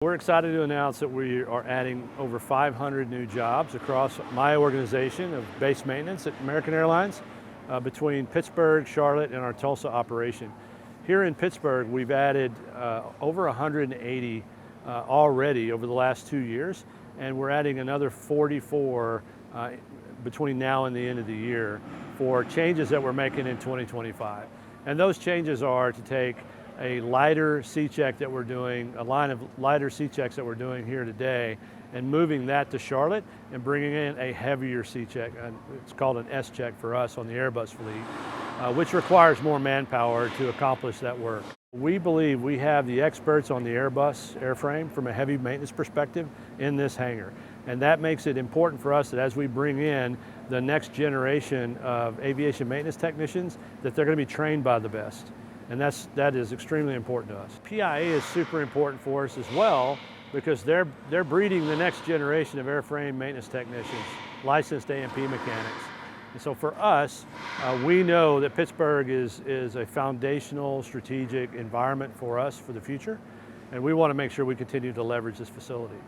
We're excited to announce that we are adding over 500 new jobs across my organization of base maintenance at American Airlines between Pittsburgh, Charlotte, and our Tulsa operation. Here in Pittsburgh, we've added over 180 already over the last 2 years, and we're adding another 44 between now and the end of the year for changes that we're making in 2025. And those changes are to take a lighter C-check that we're doing, a line of lighter C-checks that we're doing here today, and moving that to Charlotte and bringing in a heavier C-check. It's called an S-check for us on the Airbus fleet, which requires more manpower to accomplish that work. We believe we have the experts on the Airbus airframe from a heavy maintenance perspective in this hangar. And that makes it important for us that as we bring in the next generation of aviation maintenance technicians, that they're going to be trained by the best. And that is extremely important to us. PIA is super important for us as well because they're breeding the next generation of airframe maintenance technicians, licensed A&P mechanics. And so for us, we know that Pittsburgh is a foundational strategic environment for us for the future, and we want to make sure we continue to leverage this facility.